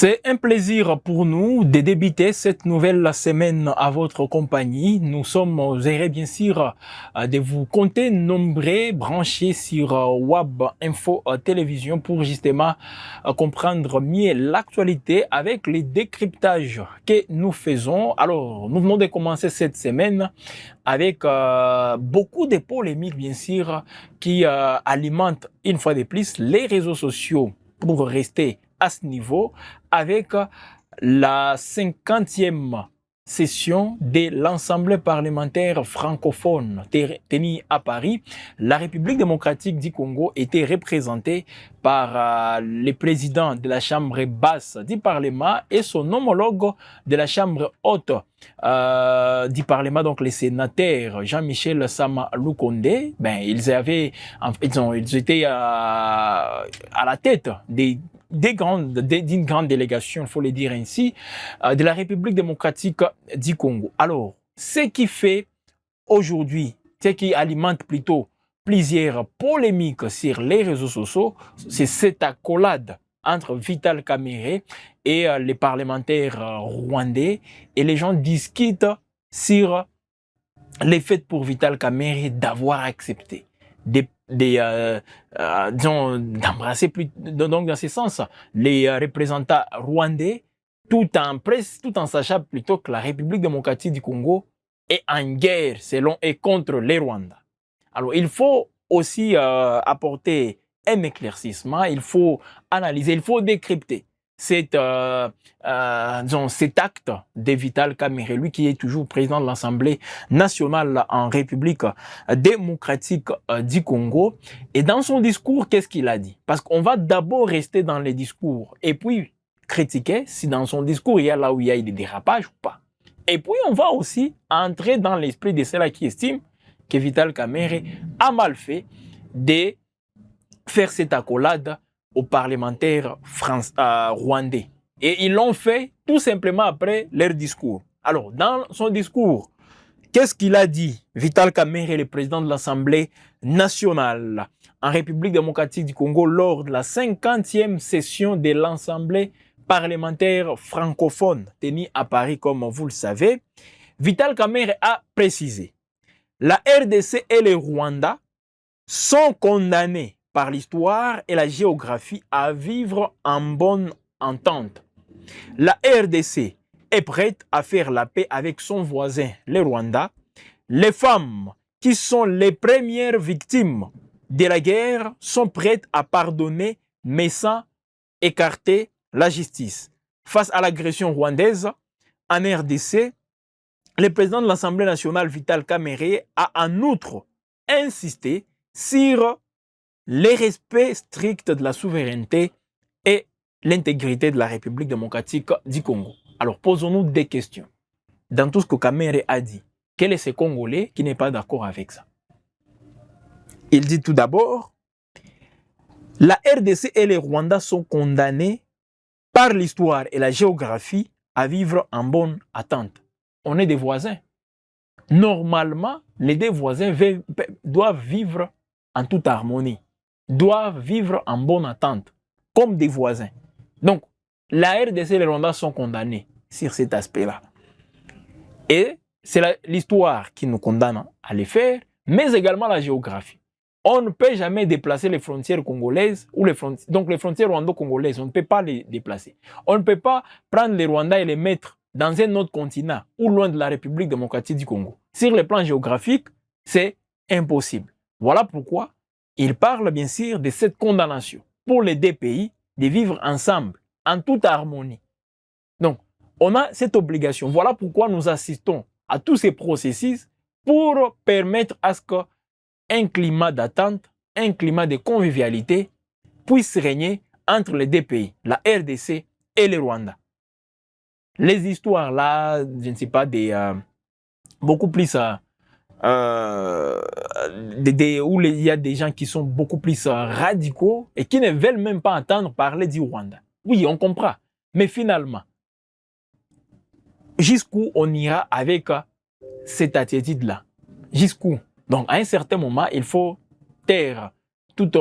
C'est un plaisir pour nous de débuter cette nouvelle semaine à votre compagnie. Nous sommes heureux bien sûr de vous compter nombreux branchés sur Web Info Télévision pour justement comprendre mieux l'actualité avec les décryptages que nous faisons. Alors, nous venons de commencer cette semaine avec beaucoup de polémiques bien sûr qui alimentent une fois de plus les réseaux sociaux pour rester à ce niveau avec la 50e session de l'Assemblée parlementaire francophone tenue à Paris. La République démocratique du Congo était représentée par le président de la Chambre basse du Parlement et son homologue de la Chambre haute du Parlement, donc les sénateurs Jean-Michel Sama Lukonde. Ils étaient à la tête d'une grande délégation, il faut le dire ainsi, de la République démocratique du Congo. Alors, ce qui fait aujourd'hui, ce qui alimente plutôt plusieurs polémiques sur les réseaux sociaux, c'est cette accolade entre Vital Kamerhe et les parlementaires rwandais, et les gens discutent sur les faits pour Vital Kamerhe d'avoir accepté d'embrasser plus donc dans ce sens les représentants rwandais, tout en sachant plutôt que la République démocratique du Congo est en guerre selon et contre les Rwandais. Alors il faut aussi apporter un éclaircissement, il faut analyser, il faut décrypter cet acte de Vital Kamerhe, lui qui est toujours président de l'Assemblée nationale en République démocratique du Congo. Et dans son discours, qu'est-ce qu'il a dit? Parce qu'on va d'abord rester dans les discours et puis critiquer si dans son discours il y a là où il y a des dérapages ou pas. Et puis on va aussi entrer dans l'esprit de ceux-là qui estiment que Vital Kamerhe a mal fait de faire cette accolade aux parlementaires rwandais. Et ils l'ont fait tout simplement après leur discours. Alors, dans son discours, qu'est-ce qu'il a dit? Vital Kamerhe, le président de l'Assemblée nationale en République démocratique du Congo, lors de la 50e session de l'Assemblée parlementaire francophone tenue à Paris, comme vous le savez. Vital Kamerhe a précisé: la RDC et le Rwanda sont condamnés par l'histoire et la géographie à vivre en bonne entente. La RDC est prête à faire la paix avec son voisin, le Rwanda. Les femmes, qui sont les premières victimes de la guerre, sont prêtes à pardonner, mais sans écarter la justice. Face à l'agression rwandaise en RDC, le président de l'Assemblée nationale, Vital Kamerhe, a en outre insisté sur le respect strict de la souveraineté et l'intégrité de la République démocratique du Congo. Alors, posons-nous des questions. Dans tout ce que Kamerhe a dit, quel est ce Congolais qui n'est pas d'accord avec ça? Il dit tout d'abord, la RDC et les Rwandais sont condamnés par l'histoire et la géographie à vivre en bonne attente. On est des voisins. Normalement, les deux voisins doivent vivre en toute harmonie, doivent vivre en bonne attente, comme des voisins. Donc, la RDC et les Rwandais sont condamnés sur cet aspect-là. Et c'est l'histoire qui nous condamne à les faire, mais également la géographie. On ne peut jamais déplacer les frontières congolaises, ou les frontières rwando-congolaises, on ne peut pas les déplacer. On ne peut pas prendre les Rwandais et les mettre dans un autre continent, ou loin de la République démocratique du Congo. Sur le plan géographique, c'est impossible. Voilà pourquoi il parle bien sûr de cette condamnation pour les deux pays de vivre ensemble, en toute harmonie. Donc, on a cette obligation. Voilà pourquoi nous assistons à tous ces processus pour permettre à ce qu'un climat d'attente, un climat de convivialité puisse régner entre les deux pays, la RDC et le Rwanda. Les histoires là, je ne sais pas, beaucoup plus où il y a des gens qui sont beaucoup plus radicaux et qui ne veulent même pas entendre parler du Rwanda. Oui, on comprend. Mais finalement, jusqu'où on ira avec cette attitude-là? Jusqu'où? Donc, à un certain moment, il faut taire toutes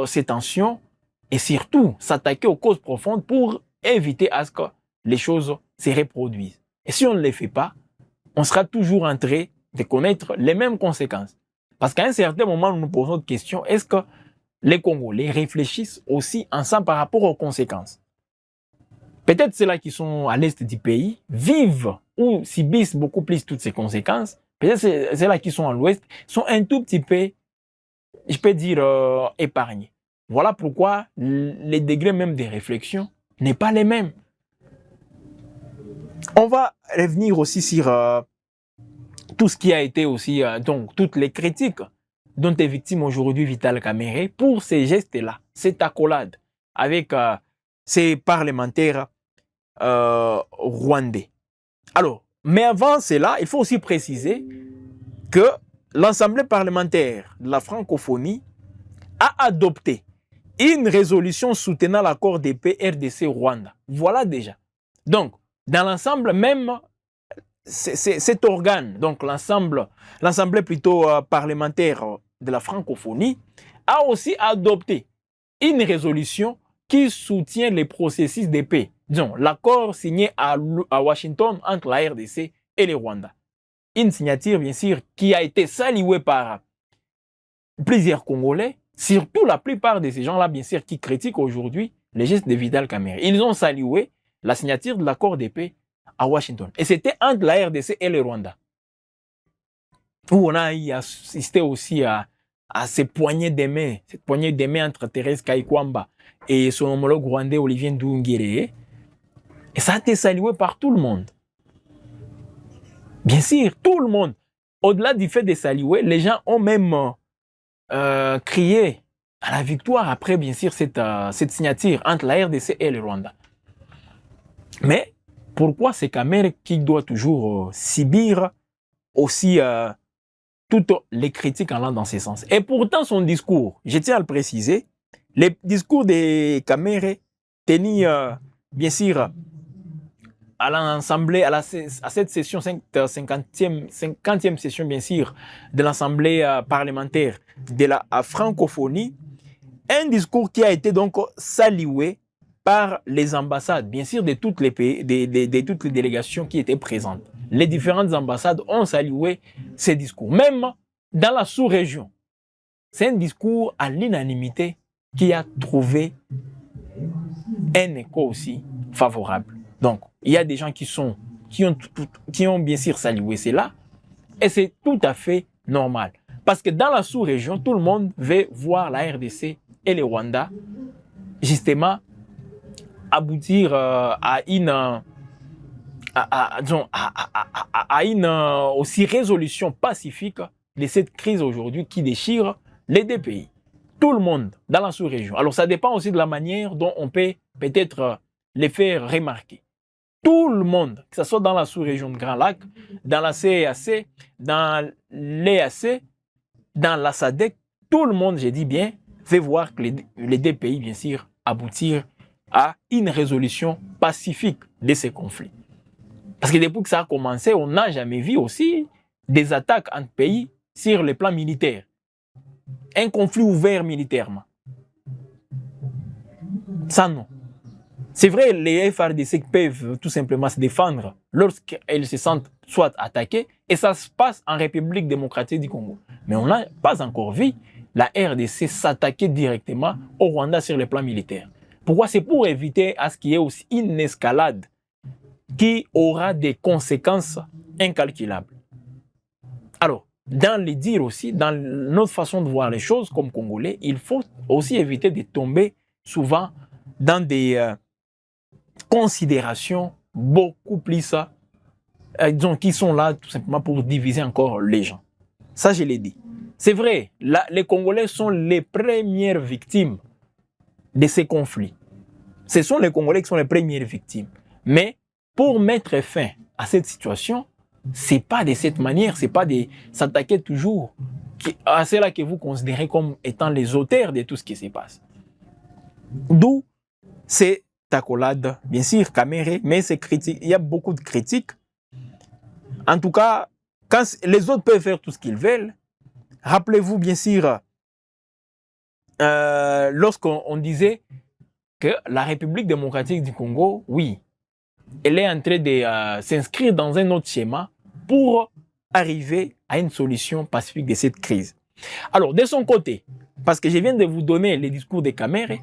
ces tensions et surtout s'attaquer aux causes profondes pour éviter à ce que les choses se reproduisent. Et si on ne les fait pas, on sera toujours en train de connaître les mêmes conséquences. Parce qu'à un certain moment, nous nous posons de questions, est-ce que les Congolais réfléchissent aussi ensemble par rapport aux conséquences? Peut-être ceux-là qui sont à l'est du pays vivent ou subissent beaucoup plus toutes ces conséquences. Peut-être ceux-là qui sont à l'ouest sont un tout petit peu, je peux dire, épargnés. Voilà pourquoi les degrés même des réflexions n'est pas les mêmes. On va revenir aussi sur tout ce qui a été aussi, donc toutes les critiques dont est victime aujourd'hui Vital Kamerhe pour ces gestes-là, cette accolade avec ces parlementaires rwandais. Alors, mais avant cela, il faut aussi préciser que l'Assemblée parlementaire de la francophonie a adopté une résolution soutenant l'accord de paix RDC-Rwanda. Voilà déjà. Donc, dans l'ensemble même, cet organe, donc l'Assemblée plutôt parlementaire de la francophonie, a aussi adopté une résolution qui soutient les processus de paix. Disons, l'accord signé à Washington entre la RDC et le Rwanda. Une signature, bien sûr, qui a été saluée par plusieurs Congolais, surtout la plupart de ces gens-là, bien sûr, qui critiquent aujourd'hui les gestes de Vital Kamerhe. Ils ont salué la signature de l'accord de paix à Washington. Et c'était entre la RDC et le Rwanda. Où on a assisté aussi à ces poignées de main, cette poignée de main entre Thérèse Kaikwamba et son homologue rwandais Olivier Nduhungirehe. Et ça a été salué par tout le monde. Bien sûr, tout le monde. Au-delà du fait de saluer, les gens ont même crié à la victoire après, bien sûr, cette signature entre la RDC et le Rwanda. Mais pourquoi c'est Kamerhe qui doit toujours subir aussi toutes les critiques allant dans ce sens? Et pourtant, son discours, je tiens à le préciser, les discours de Kamerhe tenus, bien sûr, à l'Assemblée, à cette session, 50e session, bien sûr, de l'Assemblée parlementaire de la francophonie, un discours qui a été donc salué par les ambassades, bien sûr, de toutes les pays, de toutes les délégations qui étaient présentes. Les différentes ambassades ont salué ces discours, même dans la sous-région. C'est un discours à l'unanimité qui a trouvé un écho aussi favorable. Donc, il y a des gens qui ont bien sûr salué cela, et c'est tout à fait normal. Parce que dans la sous-région, tout le monde veut voir la RDC et le Rwanda, justement, aboutir à une aussi résolution pacifique de cette crise aujourd'hui qui déchire les deux pays. Tout le monde dans la sous-région. Alors, ça dépend aussi de la manière dont on peut peut-être les faire remarquer. Tout le monde, que ce soit dans la sous-région de Grand Lac, dans la CEAC, dans l'EAC, dans la SADC, tout le monde, j'ai dit bien, fait voir que les deux pays, bien sûr, aboutir à une résolution pacifique de ces conflits. Parce que depuis que ça a commencé, on n'a jamais vu aussi des attaques entre pays sur le plan militaire. Un conflit ouvert militairement. Ça, non. C'est vrai, les FARDC peuvent tout simplement se défendre lorsqu'elles se sentent soit attaquées, et ça se passe en République démocratique du Congo. Mais on n'a pas encore vu la RDC s'attaquer directement au Rwanda sur le plan militaire. Pourquoi? C'est pour éviter à ce qu'il y ait aussi une escalade qui aura des conséquences incalculables. Alors, dans les dires aussi, dans notre façon de voir les choses comme Congolais, il faut aussi éviter de tomber souvent dans des considérations beaucoup plus, disons, qui sont là tout simplement pour diviser encore les gens. Ça, je l'ai dit. C'est vrai, là, les Congolais sont les premières victimes de ces conflits. Ce sont les Congolais qui sont les premières victimes. Mais pour mettre fin à cette situation, c'est pas de cette manière, c'est pas de s'attaquer toujours à ceux-là que vous considérez comme étant les auteurs de tout ce qui se passe. D'où cette accolade, bien sûr, Kamerhe, mais c'est critique. Il y a beaucoup de critiques. En tout cas, quand les autres peuvent faire tout ce qu'ils veulent, rappelez-vous, bien sûr, lorsqu'on disait que la République démocratique du Congo, oui, elle est en train de s'inscrire dans un autre schéma pour arriver à une solution pacifique de cette crise. Alors, de son côté, parce que je viens de vous donner les discours de Kamere,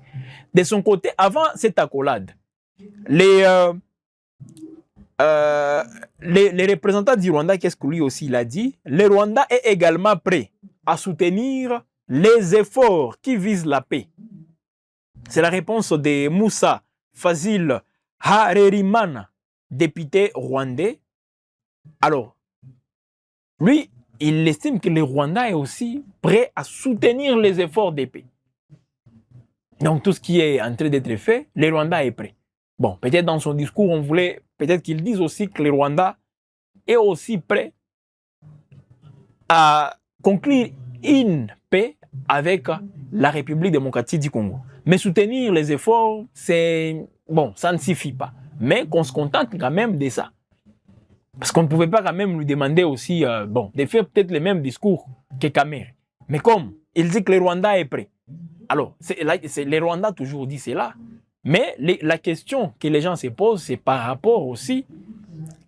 de son côté, avant cette accolade, les représentants du Rwanda, qu'est-ce que lui aussi il a dit? Le Rwanda est également prêt à soutenir les efforts qui visent la paix. C'est la réponse de Moussa Fazil Harerimana, député rwandais. Alors, lui, il estime que le Rwanda est aussi prêt à soutenir les efforts de paix. Donc, tout ce qui est en train d'être fait, le Rwanda est prêt. Bon, peut-être dans son discours, on voulait peut-être qu'il dise aussi que le Rwanda est aussi prêt à conclure une paix avec la République démocratique du Congo. Mais soutenir les efforts, c'est bon, ça ne suffit pas. Mais qu'on se contente quand même de ça. Parce qu'on ne pouvait pas quand même lui demander aussi bon, de faire peut-être le même discours que Kamere. Mais comme il dit que le Rwanda est prêt, alors le Rwanda toujours dit cela. Mais la question que les gens se posent, c'est par rapport aussi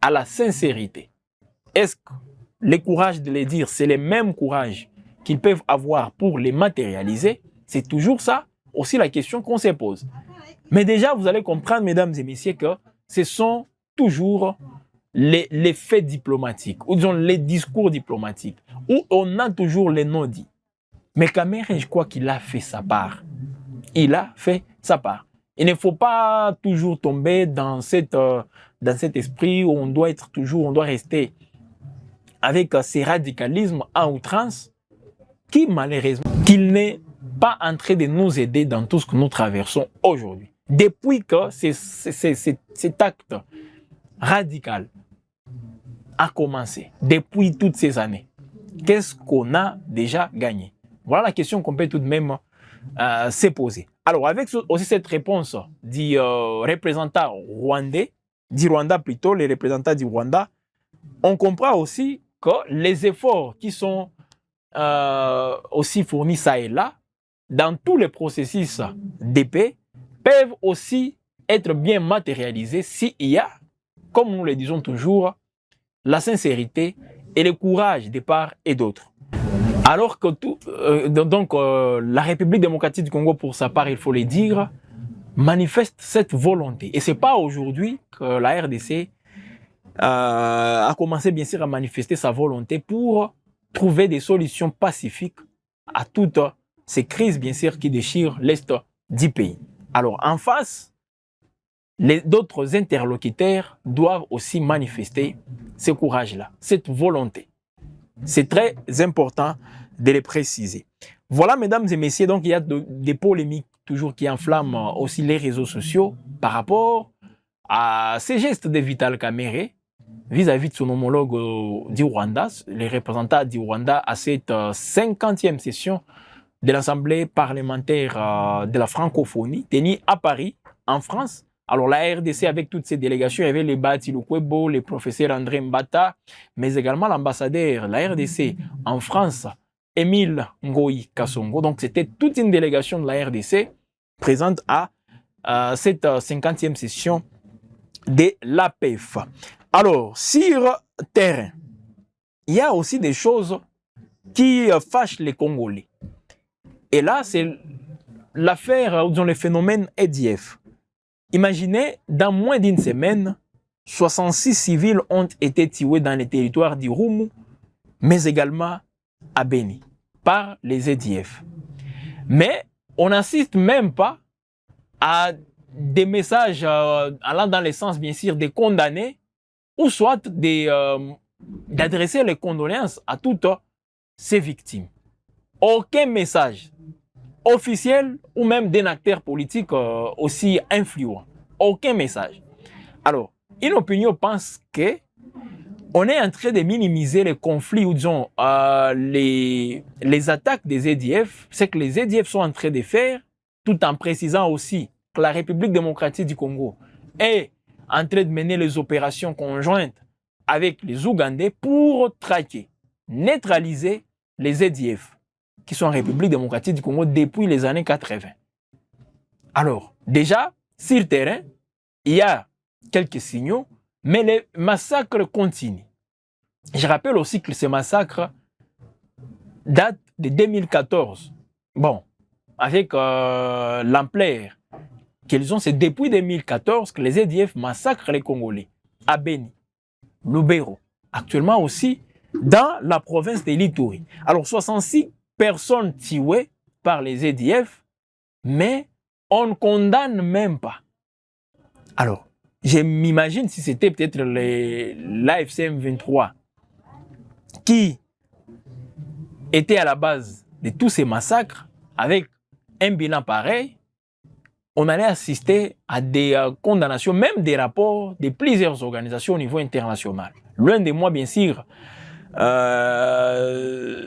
à la sincérité. Est-ce que le courage de les dire, c'est le même courage qu'ils peuvent avoir pour les matérialiser? C'est toujours ça aussi la question qu'on se pose. Mais déjà, vous allez comprendre, mesdames et messieurs, que ce sont toujours les faits diplomatiques, ou disons les discours diplomatiques, où on a toujours les non-dits. Mais Kamere, je crois qu'il a fait sa part. Il a fait sa part. Il ne faut pas toujours tomber dans cet esprit où on doit rester avec ces radicalismes à outrance qui, malheureusement, qu'il n'est pas en train de nous aider dans tout ce que nous traversons aujourd'hui. Depuis que cet acte radical a commencé, depuis toutes ces années, qu'est-ce qu'on a déjà gagné? Voilà la question qu'on peut tout de même se poser. Alors, avec aussi cette réponse du représentant rwandais, du Rwanda plutôt, les représentants du Rwanda, on comprend aussi que les efforts qui sont aussi fournis ça et là, dans tous les processus de paix, peuvent aussi être bien matérialisés s'il y a, comme nous le disons toujours, la sincérité et le courage de part et d'autre. Alors que la République démocratique du Congo, pour sa part, il faut le dire, manifeste cette volonté. Et ce n'est pas aujourd'hui que la RDC a commencé bien sûr à manifester sa volonté pour trouver des solutions pacifiques à toutes ces crises bien sûr qui déchirent l'Est du pays. Alors en face, d'autres interlocuteurs doivent aussi manifester ce courage-là, cette volonté. C'est très important de les préciser. Voilà, mesdames et messieurs, donc il y a des polémiques toujours qui enflamment aussi les réseaux sociaux par rapport à ces gestes de Vital Kamere vis-à-vis de son homologue du Rwanda, les représentants du Rwanda à cette 50e session de l'Assemblée parlementaire de la francophonie tenue à Paris, en France. Alors la RDC avec toutes ces délégations, il y avait les Bati Lukwebo, le professeur André Mbata, mais également l'ambassadeur de la RDC en France, Émile Ngoï Kassongo. Donc c'était toute une délégation de la RDC présente à cette 50e session de l'APF. Alors, sur terrain, il y a aussi des choses qui fâchent les Congolais. Et là, c'est l'affaire, disons, le phénomène EDF. Imaginez, dans moins d'une semaine, 66 civils ont été tués dans les territoires d'Irumu, mais également à Beni, par les EDF. Mais on n'assiste même pas à des messages allant dans le sens, bien sûr, des condamnés, ou soit d'adresser les condoléances à toutes ces victimes. Aucun message officiel ou même d'un acteur politique aussi influent. Aucun message. Alors, une opinion pense que on est en train de minimiser les conflits ou disons les attaques des EDF. C'est que les EDF sont en train de faire, tout en précisant aussi que la République démocratique du Congo est en train de mener les opérations conjointes avec les Ougandais pour traquer, neutraliser les EDF qui sont en République démocratique du Congo depuis les années 80. Alors, Déjà, sur le terrain, il y a quelques signaux, mais les massacres continuent. Je rappelle aussi que ces massacres datent de 2014. Bon, avec l'ampleur qu'ils ont, c'est depuis 2014 que les EDF massacrent les Congolais à Beni, Lubero, actuellement aussi dans la province de l'Ituri. Alors, 66 personnes tuées par les EDF, mais on ne condamne même pas. Alors, je m'imagine si c'était peut-être l'AFC M23 qui était à la base de tous ces massacres, avec un bilan pareil, on allait assister à des condamnations, même des rapports de plusieurs organisations au niveau international. L'un des mois, bien sûr,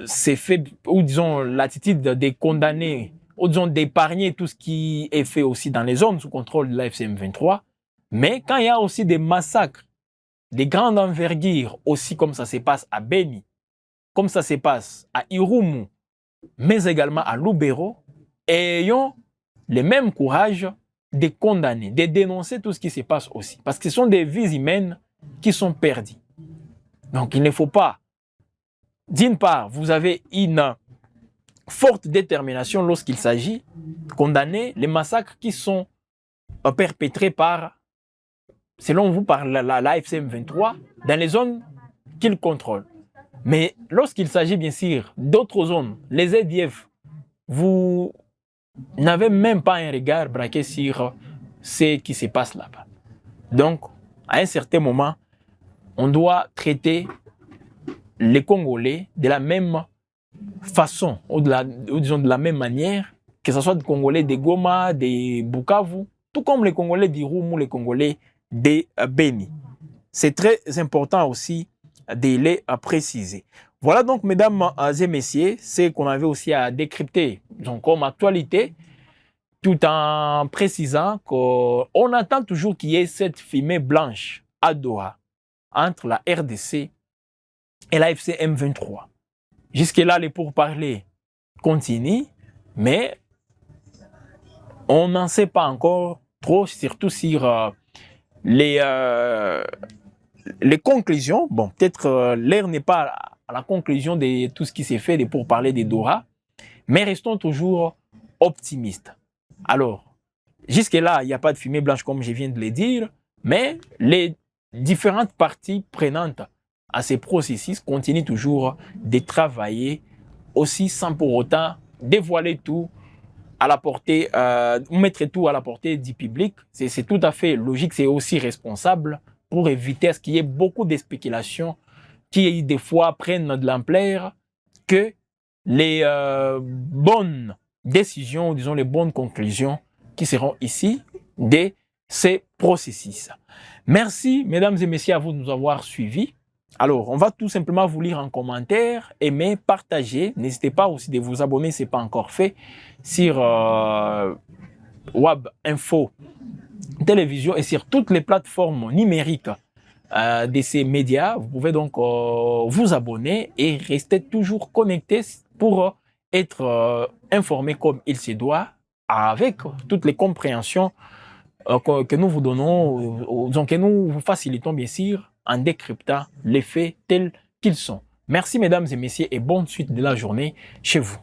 c'est fait, ou disons, l'attitude des condamnés, ou disons, d'épargner tout ce qui est fait aussi dans les zones sous contrôle de l'AFC M23. Mais quand il y a aussi des massacres, des grandes envergures, aussi comme ça se passe à Beni, comme ça se passe à Irumu, mais également à Lubero, ayons le même courage de condamner, de dénoncer tout ce qui se passe aussi. Parce que ce sont des vies humaines qui sont perdues. Donc il ne faut pas, d'une part, vous avez une forte détermination lorsqu'il s'agit de condamner les massacres qui sont perpétrés par, selon vous, par l'AFC M23 dans les zones qu'il contrôle. Mais lorsqu'il s'agit bien sûr d'autres zones, les EDF, vous n'avez même pas un regard braqué sur ce qui se passe là-bas. Donc, à un certain moment, on doit traiter les Congolais de la même façon, ou disons de la même manière, que ce soit des Congolais de Goma, de Bukavu, tout comme les Congolais d'Irumu, les Congolais de Beni. C'est très important aussi de les préciser. Voilà donc, mesdames et messieurs, ce qu'on avait aussi à décrypter donc, comme actualité, tout en précisant qu'on attend toujours qu'il y ait cette fumée blanche à Doha entre la RDC et la FC M23. Jusque-là, les pourparlers continuent, mais on n'en sait pas encore trop, surtout sur les conclusions. Bon, peut-être l'heure n'est pas à la conclusion de tout ce qui s'est fait pour parler des Doha, mais restons toujours optimistes. Alors, jusque-là, il n'y a pas de fumée blanche comme je viens de le dire, mais les différentes parties prenantes à ces processus continuent toujours de travailler aussi sans pour autant dévoiler tout à la portée, mettre tout à la portée du public. C'est tout à fait logique, c'est aussi responsable pour éviter à ce qu'il y ait beaucoup de spéculations qui, des fois, prennent de l'ampleur que les bonnes décisions, disons les bonnes conclusions qui seront ici de ces processus. Merci, mesdames et messieurs, à vous de nous avoir suivis. Alors, on va tout simplement vous lire en commentaire, aimer, partager. N'hésitez pas aussi de vous abonner si ce n'est pas encore fait sur Web Info Télévision et sur toutes les plateformes numériques de ces médias. Vous pouvez donc vous abonner et rester toujours connecté pour être informé comme il se doit avec toutes les compréhensions que nous vous donnons, donc que nous vous facilitons bien sûr en décryptant les faits tels qu'ils sont. Merci mesdames et messieurs et bonne suite de la journée chez vous.